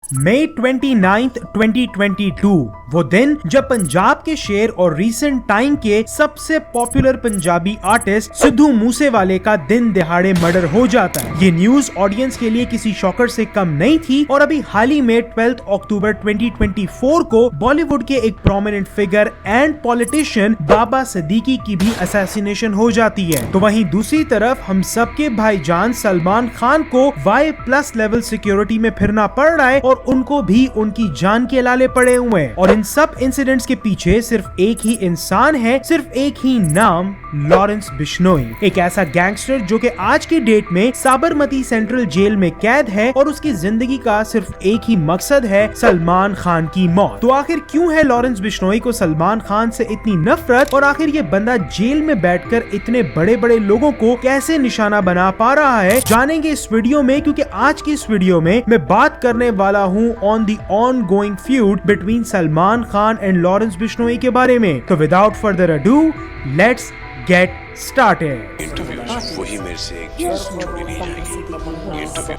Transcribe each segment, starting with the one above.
मई 29, 2022 वो दिन जब पंजाब के शेर और रीसेंट टाइम के सबसे पॉपुलर पंजाबी आर्टिस्ट सिद्धू मूसेवाले का दिन दिहाड़े मर्डर हो जाता है। ये न्यूज ऑडियंस के लिए किसी शॉकर से कम नहीं थी और अभी हाल ही में 12 अक्टूबर 2024 को बॉलीवुड के एक प्रोमिनेंट फिगर एंड पॉलिटिशियन बाबा सिद्दीकी की भी असैसिनेशन हो जाती है। तो वहीं दूसरी तरफ हम सबके भाईजान सलमान खान को Y+ लेवल सिक्योरिटी में फिरना पड़ रहा है और उनको भी उनकी जान के लाले पड़े हुए हैं। और इन सब इंसिडेंट्स के पीछे सिर्फ एक ही इंसान है, सिर्फ एक ही नाम, लॉरेंस बिश्नोई। एक ऐसा गैंगस्टर जो कि आज की डेट में साबरमती सेंट्रल जेल में कैद है और उसकी जिंदगी का सिर्फ एक ही मकसद है, सलमान खान की मौत। तो आखिर क्यों है लॉरेंस बिश्नोई को सलमान खान से इतनी नफरत और आखिर ये बंदा जेल में बैठकर इतने बड़े बड़े लोगों को कैसे निशाना बना पा रहा है, जानेंगे इस वीडियो में। क्योंकि आज की इस वीडियो में मैं बात करने वाला हूँ on the ongoing feud between Salman Khan and Lawrence Bishnoi के बारे में। तो without further ado let's get started. Interviews वही मेरे से एक चीज छोड़ी नहीं जाएगी, इंटरव्यू।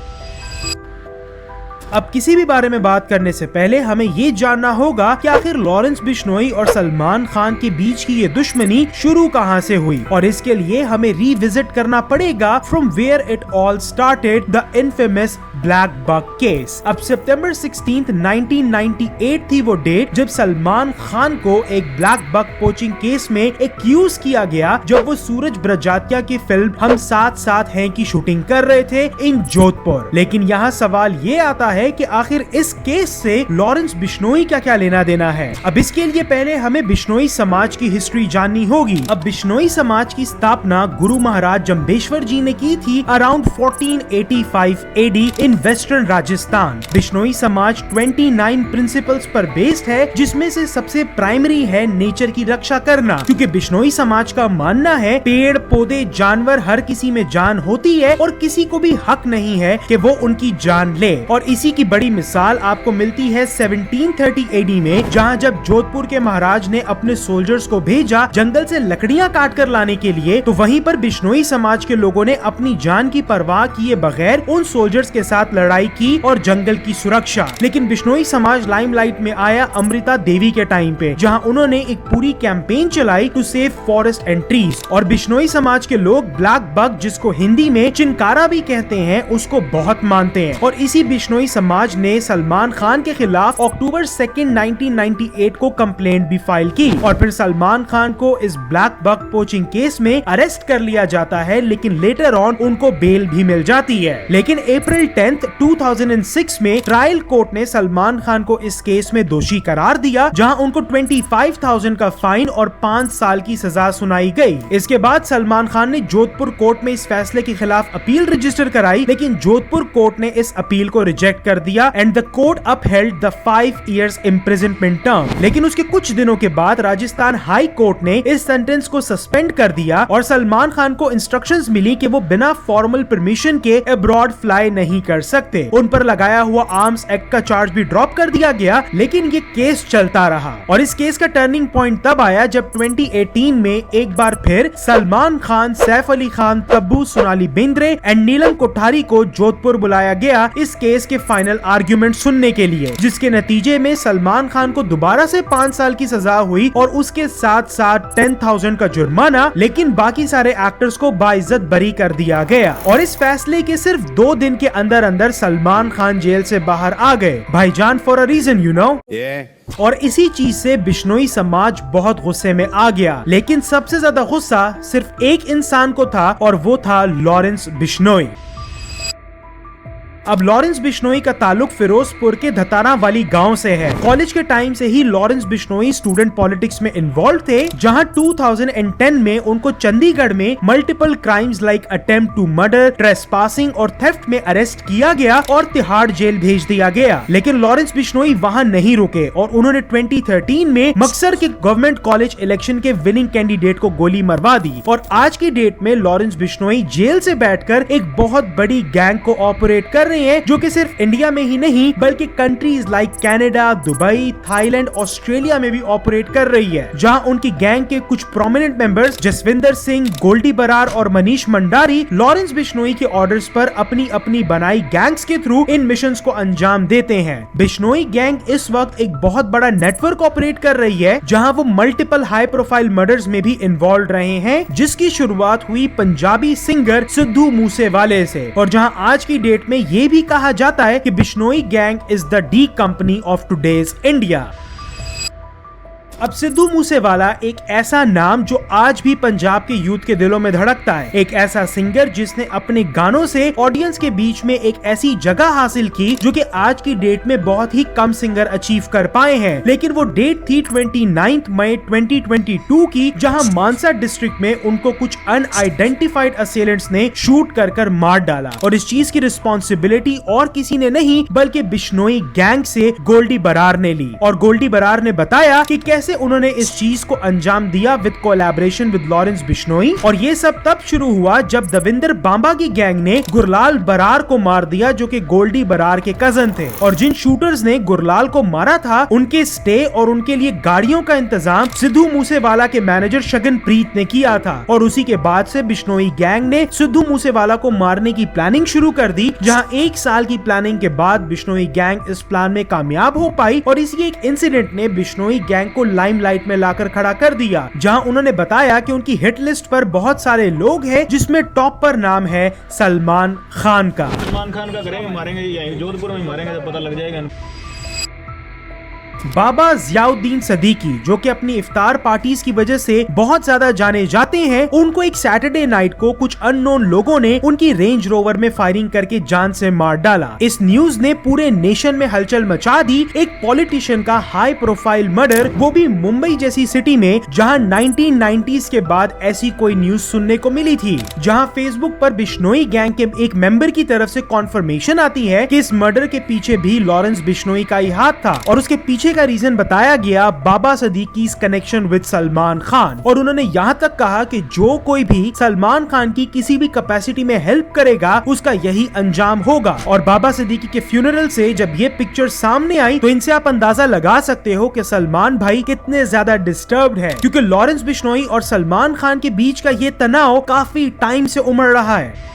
अब किसी भी बारे में बात करने से पहले हमें ये जानना होगा कि आखिर लॉरेंस बिश्नोई और सलमान खान के बीच की ये दुश्मनी शुरू कहां से हुई, और इसके लिए हमें रिविजिट करना पड़ेगा from where it all started, the infamous black buck case. अब सितंबर 16, 1998 थी वो डेट जब सलमान खान को एक ब्लैक बक पोचिंग केस में एक्यूज किया गया, जब वो सूरज बड़जात्या की फिल्म हम साथ साथ हैं की शूटिंग कर रहे थे इन जोधपुर। लेकिन यहाँ सवाल ये आता है कि आखिर इस केस से लॉरेंस बिश्नोई का क्या लेना देना है। अब इसके लिए पहले हमें बिश्नोई समाज की हिस्ट्री जाननी होगी। अब बिश्नोई समाज की स्थापना गुरु महाराज जम्बेश्वर जी ने की थी around 1485 AD in western Rajasthan. Bishnoi समाज 29 प्रिंसिपल्स पर बेस्ड है, जिसमें से सबसे प्राइमरी है नेचर की रक्षा करना। क्योंकि बिश्नोई समाज का मानना है पेड़ पौधे जानवर हर किसी में जान होती है और किसी को भी हक नहीं है कि वो उनकी जान ले। और इसी की बड़ी मिसाल आपको मिलती है 1730 AD में, जहां जब जोधपुर के महाराज ने अपने सोल्जर्स को भेजा जंगल से लकड़ियां काट कर लाने के लिए, तो वहीं पर बिश्नोई समाज के लोगों ने अपनी जान की परवाह किए बगैर उन सोल्जर्स के साथ लड़ाई की और जंगल की सुरक्षा। लेकिन बिश्नोई समाज लाइमलाइट में आया अमृता देवी के टाइम पे, जहां उन्होंने एक पूरी कैंपेन चलाई to save forest and trees. और बिश्नोई समाज के लोग ब्लैक बक, जिसको हिंदी में चिनकारा भी कहते हैं, उसको बहुत मानते हैं। और इसी बिश्नोई समाज ने सलमान खान के खिलाफ अक्टूबर 2, 1998 को कंप्लेंट भी फाइल की और फिर सलमान खान को इस ब्लैक बक पोचिंग केस में अरेस्ट कर लिया जाता है, लेकिन लेटर ऑन उनको बेल भी मिल जाती है। लेकिन अप्रैल 10, 2006 में ट्रायल कोर्ट ने सलमान खान को इस केस में दोषी करार दिया, जहां उनको 25,000 का फाइन और 5 साल की सजा सुनाई गई। इसके बाद सलमान खान ने जोधपुर कोर्ट में इस फैसले के खिलाफ अपील रजिस्टर कराई, लेकिन जोधपुर कोर्ट ने इस अपील को रिजेक्ट कर दिया and the court upheld the 5 years imprisonment term. लेकिन उसके कुछ दिनों के बाद राजस्थान हाई कोर्ट ने इस सेंटेंस को सस्पेंड कर दिया और सलमान खान को इंस्ट्रक्शंस मिली कि वो बिना फॉर्मल परमिशन के अब्रॉड फ्लाई नहीं कर सकते। उन पर लगाया हुआ आर्म्स एक्ट का चार्ज भी ड्रॉप कर दिया गया, लेकिन ये केस चलता रहा। और इस केस का टर्निंग पॉइंट तब आया जब 2018 में एक बार फिर सलमान खान, सैफ अली खान, तब्बू, सोनाली बेंद्रे एंड नीलम कोठारी को जोधपुर बुलाया गया इस केस के फाइनल आर्ग्यूमेंट सुनने के लिए, जिसके नतीजे में सलमान खान को दोबारा से 5 साल की सजा हुई और उसके साथ साथ 10,000 का जुर्माना। लेकिन बाकी सारे एक्टर्स को बाइज्जत बरी कर दिया गया और इस फैसले के सिर्फ 2 दिन के अंदर अंदर सलमान खान जेल से बाहर आ गए, भाईजान, for a reason, you know. और इसी चीज से बिश्नोई समाज बहुत गुस्से में आ गया। लेकिन सबसे ज्यादा गुस्सा सिर्फ एक इंसान को था और वो था लॉरेंस बिश्नोई। अब लॉरेंस बिश्नोई का ताल्लुक फिरोजपुर के धतारा वाली गांव से है। कॉलेज के टाइम से ही लॉरेंस बिश्नोई स्टूडेंट पॉलिटिक्स में इन्वॉल्व थे, जहां 2010 में उनको चंडीगढ़ में multiple crimes like attempt to murder, trespassing और थेफ्ट में अरेस्ट किया गया और तिहाड़ जेल भेज दिया गया। लेकिन लॉरेंस बिश्नोई वहां नहीं रुके और उन्होंने 2013 में मक्सर के गवर्नमेंट कॉलेज इलेक्शन के विनिंग कैंडिडेट को गोली मरवा दी। और आज की डेट में लॉरेंस बिश्नोई जेल से बैठकर एक बहुत बड़ी गैंग को ऑपरेट कर रहे हैं, जो कि सिर्फ इंडिया में ही नहीं बल्कि countries like Canada, Dubai, Thailand, Australia में भी ऑपरेट कर रही है, जहां उनकी गैंग के कुछ प्रोमिनेंट मेंबर्स जसविंदर सिंह, गोल्डी बरार और मनीष मंडारी लॉरेंस बिश्नोई के ऑर्डर्स पर अपनी अपनी बनाई गैंग्स के थ्रू इन मिशंस को अंजाम देते हैं। बिश्नोई गैंग इस वक्त एक बहुत बड़ा नेटवर्क ऑपरेट कर रही है, जहां वो मल्टीपल हाई प्रोफाइल मर्डर्स में भी इन्वॉल्व रहे हैं, जिसकी शुरुआत हुई पंजाबी सिंगर सिद्धू मूसेवाले से, और जहां आज की डेट में ये भी कहा जाता है कि Bishnoi gang is the D company of today's India. अब सिद्धू मूसेवाला एक ऐसा नाम जो आज भी पंजाब के यूथ के दिलों में धड़कता है, एक ऐसा सिंगर जिसने अपने गानों से ऑडियंस के बीच में एक ऐसी जगह हासिल की जो कि आज की डेट में बहुत ही कम सिंगर अचीव कर पाए हैं। लेकिन वो डेट थी 29 मई 2022 की, जहां मानसा डिस्ट्रिक्ट में उनको कुछ अनआइडेंटिफाइड असेलेंट्स ने शूट कर मार डाला, और इस चीज की रिस्पॉन्सिबिलिटी और किसी ने नहीं बल्कि बिश्नोई गैंग से गोल्डी बरार ने ली। और गोल्डी बरार ने बताया कि कैसे उन्होंने इस चीज को अंजाम दिया with collaboration with Lawrence Bishnoi, और ये सब तब शुरू हुआ जब दविंदर बांबा की गैंग ने गुरलाल बरार को मार दिया, जो कि गोल्डी बरार के कजन थे। और जिन शूटर्स ने गुरलाल को मारा था उनके स्टे और उनके लिए गाड़ियों का इंतजाम सिद्धू मूसेवाला के मैनेजर शगनप्रीत ने किया था। और उसी के बाद से बिश्नोई गैंग ने सिद्धू मूसेवाला को मारने की प्लानिंग शुरू कर दी, जहां 1 साल की प्लानिंग के बाद बिश्नोई गैंग इस प्लान में कामयाब हो पाई, और इसी एक इंसिडेंट ने बिश्नोई गैंग को लाइमलाइट में लाकर खड़ा कर दिया, जहां उन्होंने बताया कि उनकी हिट लिस्ट पर बहुत सारे लोग हैं, जिसमें टॉप पर नाम है सलमान खान का। सलमान खान का करेंगे, मारेंगे, यही जोधपुर में मारेंगे तो पता लग जाएगा। बाबा जियाउद्दीन सदीकी, जो कि अपनी इफ्तार पार्टीज की वजह से बहुत ज्यादा जाने जाते हैं, उनको एक सैटरडे नाइट को कुछ अननोन लोगों ने उनकी रेंज रोवर में फायरिंग करके जान से मार डाला। इस न्यूज ने पूरे नेशन में हलचल मचा दी। एक पॉलिटिशियन का हाई प्रोफाइल मर्डर, वो भी मुंबई जैसी सिटी में, जहां 1990s के बाद ऐसी कोई न्यूज सुनने को मिली थी, जहां फेसबुक पर बिश्नोई गैंग के एक मेंबर की तरफ से कॉन्फर्मेशन आती है कि इस मर्डर के पीछे भी लॉरेंस बिश्नोई का ही हाथ था, और उसके पीछे का रीजन बताया गया बाबा सदीकी कनेक्शन विद सलमान खान। और उन्होंने यहाँ तक कहा कि जो कोई भी सलमान खान की किसी भी कैपेसिटी में हेल्प करेगा उसका यही अंजाम होगा। और बाबा सदीकी के फ्यूनरल से जब ये पिक्चर सामने आई तो इनसे आप अंदाजा लगा सकते हो कि सलमान भाई कितने ज्यादा डिस्टर्ब्ड है, क्योंकि लॉरेंस बिश्नोई और सलमान खान के बीच का ये तनाव काफी टाइम से उमड़ रहा है।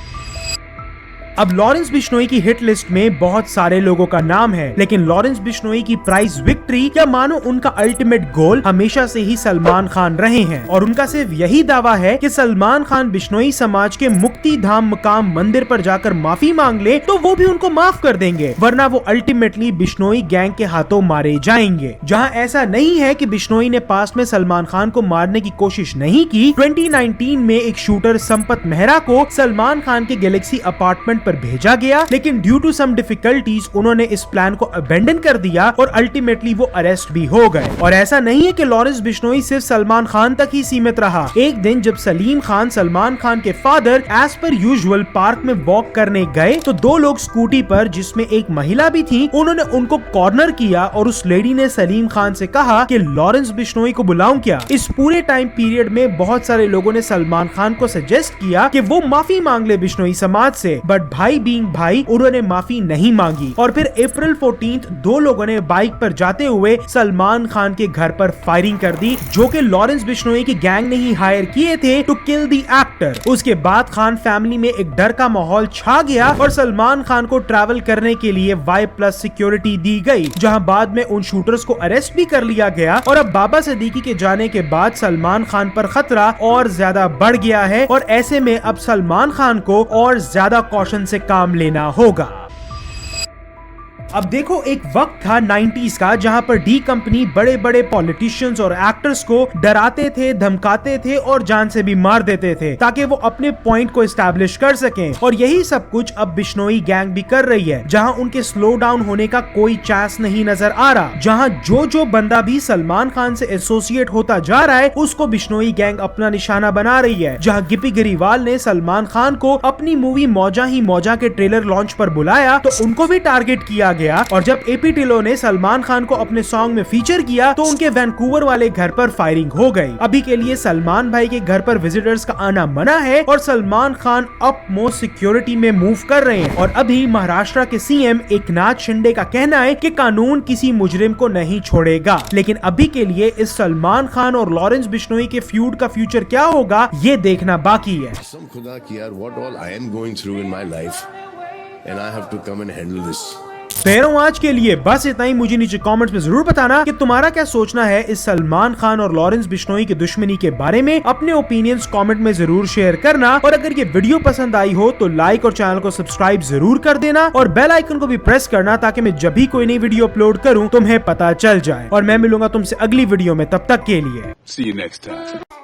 अब लॉरेंस बिश्नोई की हिट लिस्ट में बहुत सारे लोगों का नाम है, लेकिन लॉरेंस बिश्नोई की प्राइज विक्ट्री या मानो उनका अल्टीमेट गोल हमेशा से ही सलमान खान रहे हैं, और उनका सिर्फ यही दावा है कि सलमान खान बिश्नोई समाज के मुक्ति धाम मकाम मंदिर पर जाकर माफी मांग ले तो वो भी उनको माफ कर देंगे, वरना वो अल्टीमेटली बिश्नोई गैंग के हाथों मारे जाएंगे। जहां ऐसा नहीं है कि बिश्नोई ने पास्ट में सलमान खान को मारने की कोशिश नहीं की, 2019 में एक शूटर संपत मेहरा को सलमान खान के गैलेक्सी अपार्टमेंट पर भेजा गया, लेकिन ड्यू टू सम डिफिकल्टीज उन्होंने इस प्लान को अबेंडन कर दिया और अल्टीमेटली वो अरेस्ट भी हो गए। और ऐसा नहीं है कि लॉरेंस बिश्नोई सिर्फ सलमान खान तक ही सीमित रहा। एक दिन जब सलीम खान सलमान खान के फादर एज पर यूजुअल पार्क में वॉक करने गए तो 2 लोग स्कूटी पर, जिसमें एक महिला भी थी, उन्होंने उनको कॉर्नर किया और उस लेडी ने सलीम खान से कहा कि लॉरेंस बिश्नोई को बुलाऊं क्या। इस पूरे टाइम पीरियड में बहुत सारे लोगों ने सलमान खान को सजेस्ट किया कि वो माफी मांग ले बिश्नोई समाज से, बट भाई बीइंग भाई उन्होंने माफी नहीं मांगी। और फिर अप्रैल 14 2 लोगों ने बाइक पर जाते हुए सलमान खान के घर पर फायरिंग कर दी, जो कि लॉरेंस बिश्नोई की गैंग ने ही हायर किए थे टू किल द एक्टर। उसके बाद खान फैमिली में एक डर का माहौल छा गया और सलमान खान को ट्रैवल करने के लिए Y+ सिक्योरिटी दी गई, जहां बाद में उन शूटर्स को अरेस्ट भी कर लिया गया। और अब बाबा सदीकी के जाने के बाद सलमान खान पर खतरा और ज्यादा बढ़ गया है, और ऐसे में अब सलमान खान को और ज्यादा कॉशन से काम लेना होगा। अब देखो, एक वक्त था 90s का जहां पर डी कंपनी बड़े बड़े पॉलिटिशियंस और एक्टर्स को डराते थे, धमकाते थे और जान से भी मार देते थे ताकि वो अपने पॉइंट को एस्टैब्लिश कर सकें। और यही सब कुछ अब बिश्नोई गैंग भी कर रही है, जहां उनके स्लो डाउन होने का कोई चांस नहीं नजर आ रहा। जहां जो बंदा भी सलमान खान से एसोसिएट होता जा रहा है उसको बिश्नोई गैंग अपना निशाना बना रही है। जहां गिप्पी गरीवाल ने सलमान खान को अपनी मूवी मौजा ही मौजा के ट्रेलर लॉन्च पर बुलाया तो उनको भी टारगेट किया गया। गया और जब एपी ढिल्लों ने सलमान खान को अपने सॉन्ग में फीचर किया तो उनके वैंकूवर वाले घर पर फायरिंग हो गई। अभी के लिए सलमान भाई के घर पर विजिटर्स का आना मना है और Salman Khan up most security में मूव कर रहे हैं। और अभी महाराष्ट्र के सीएम एकनाथ शिंदे का कहना है कि कानून किसी मुजरिम को नहीं छोड़ेगा। लेकिन अभी के लिए इस सलमान खान और लॉरेंस बिश्नोई के फ्यूड का फ्यूचर क्या होगा ये देखना बाकी है। कसम खुदा की यार, what all I am going through in my life and I have to come and handle this. पैरों आज के लिए बस इतना ही। मुझे नीचे कमेंट्स में जरूर बताना कि तुम्हारा क्या सोचना है इस सलमान खान और लॉरेंस बिश्नोई की दुश्मनी के बारे में। अपने ओपिनियंस कमेंट में जरूर शेयर करना और अगर ये वीडियो पसंद आई हो तो लाइक और चैनल को सब्सक्राइब जरूर कर देना और बेल आइकन को भी प्रेस करना ताकि मैं जब भी कोई नई वीडियो अपलोड करूं तुम्हें पता चल जाए। और मैं मिलूंगा तुमसे अगली वीडियो में, तब तक के लिए See you next time.